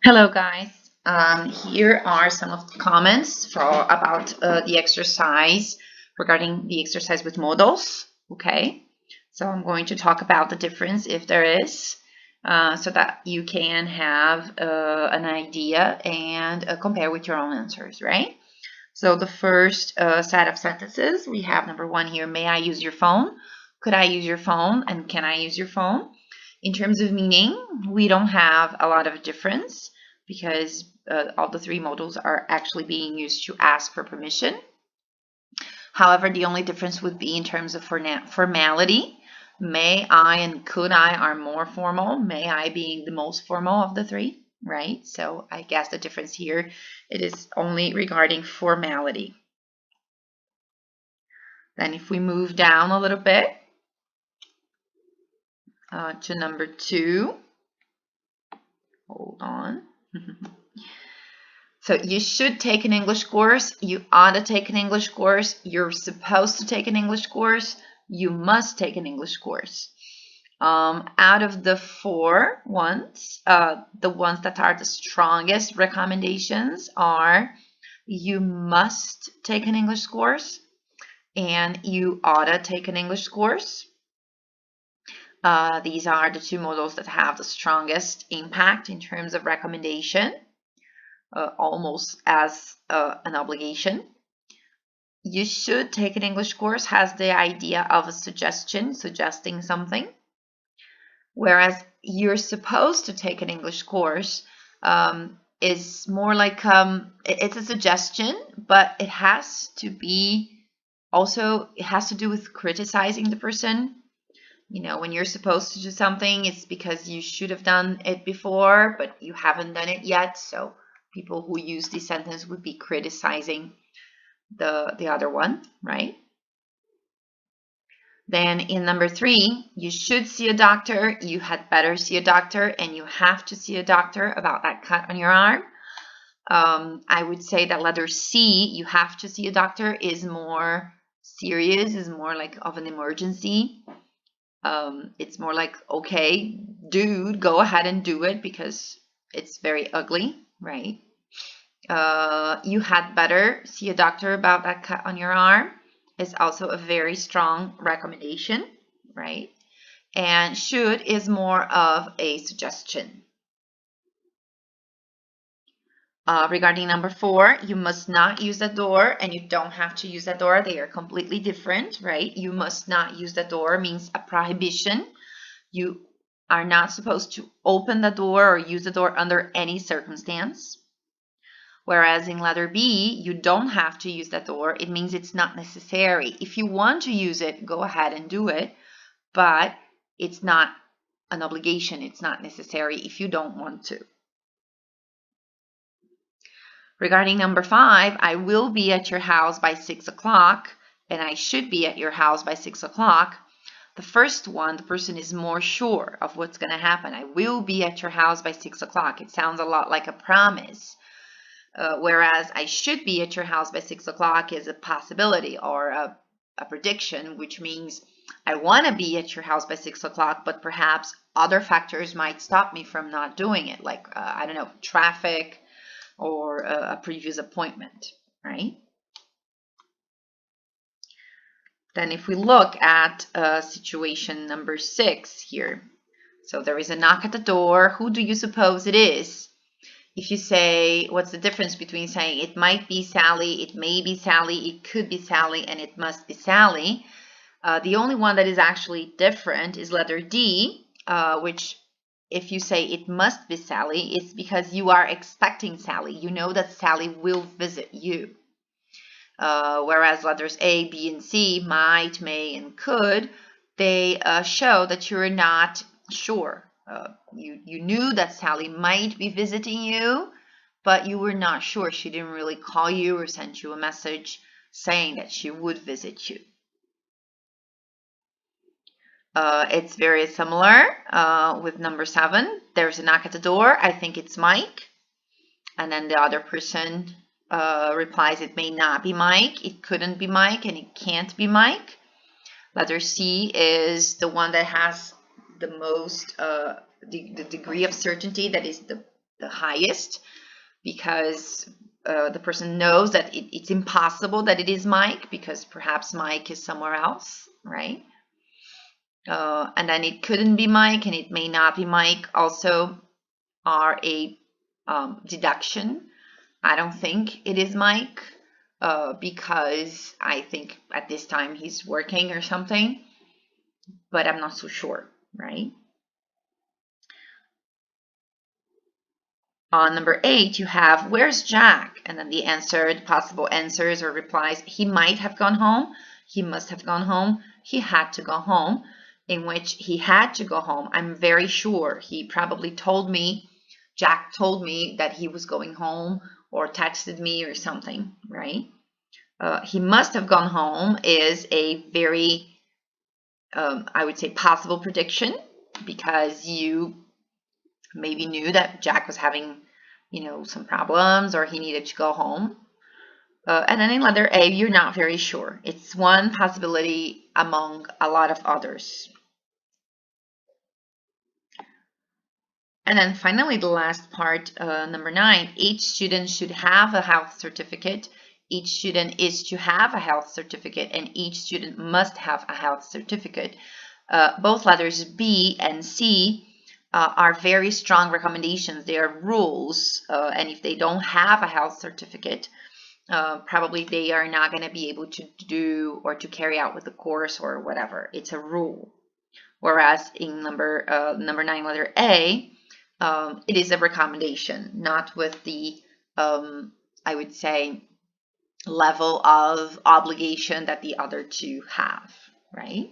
Hello, guys. Here are some of the comments about the exercise regarding the exercise with modals. Okay, so I'm going to talk about the difference if there is, so that you can have an idea and compare with your own answers, right? So the first set of sentences, we have number one here, may I use your phone? Could I use your phone? And can I use your phone? In terms of meaning, we don't have a lot of difference because all the three modals are actually being used to ask for permission. However, the only difference would be in terms of formality. May I and could I are more formal, may I being the most formal of the three, right? So I guess the difference here, it is only regarding formality. Then if we move down a little bit to number 2, hold on. So you should take an English course, you ought to take an English course, you're supposed to take an English course, you must take an English course. Out of the 4 ones, the ones that are the strongest recommendations are you must take an English course and you ought to take an English course. These are the 2 modals that have the strongest impact in terms of recommendation, almost as an obligation. You should take an English course has the idea of a suggestion, suggesting something. Whereas you're supposed to take an English course is more like it's a suggestion, but it has to be also, it has to do with criticizing the person. You know, when you're supposed to do something, it's because you should have done it before, but you haven't done it yet. So people who use this sentence would be criticizing the other one, right? Then in number 3, you should see a doctor, you had better see a doctor, and you have to see a doctor about that cut on your arm. I would say that letter C, you have to see a doctor, is more serious, is more like of an emergency. It's more like, okay, dude, go ahead and do it because it's very ugly, right? You had better see a doctor about that cut on your arm is also a very strong recommendation, right? And should is more of a suggestion. Regarding number 4, you must not use the door and you don't have to use the door. They are completely different, right? You must not use the door means a prohibition. You are not supposed to open the door or use the door under any circumstance. Whereas in letter B, you don't have to use that door. It means it's not necessary. If you want to use it, go ahead and do it, but it's not an obligation. It's not necessary if you don't want to. Regarding number 5, I will be at your house by 6 o'clock, and I should be at your house by 6 o'clock. The first one, the person is more sure of what's going to happen. I will be at your house by 6 o'clock. It sounds a lot like a promise. Whereas I should be at your house by 6 o'clock is a possibility or a prediction, which means I want to be at your house by 6 o'clock, but perhaps other factors might stop me from not doing it, like, I don't know, traffic or a previous appointment, right? Then if we look at situation number 6 here, so there is a knock at the door. Who do you suppose it is? If you say, what's the difference between saying it might be Sally, it may be Sally, it could be Sally, and it must be Sally? The only one that is actually different is letter D, which if you say it must be Sally, it's because you are expecting Sally. You know that Sally will visit you. Whereas letters A, B, and C, might, may, and could, they show that you're not sure. You knew that Sally might be visiting you, but you were not sure. She didn't really call you or send you a message saying that she would visit you. It's very similar with number 7. There's a knock at the door. I think it's Mike. And then the other person replies, it may not be Mike, it couldn't be Mike, and it can't be Mike. Letter C is the one that has the most, the degree of certainty, that is the highest, because the person knows that it's impossible that it is Mike, because perhaps Mike is somewhere else, right? And then it couldn't be Mike and it may not be Mike also are a deduction. I don't think it is Mike because I think at this time he's working or something, but I'm not so sure, right? On number 8, you have, where's Jack? And then the answer, the possible answers or replies, he might have gone home, he must have gone home, he had to go home, in which he had to go home. I'm very sure he probably told me, Jack told me that he was going home or texted me or something, right? He must have gone home is a very, I would say, possible prediction, because you maybe knew that Jack was having, some problems or he needed to go home. And then in letter A, you're not very sure. It's one possibility among a lot of others. And then finally, the last part, number 9, each student should have a health certificate. Each student is to have a health certificate, and each student must have a health certificate. Both letters B and C are very strong recommendations. They are rules, and if they don't have a health certificate, probably they are not going to be able to do or to carry out with the course or whatever. It's a rule. Whereas in number 9, letter A, it is a recommendation, not with the, I would say, level of obligation that the other two have, right?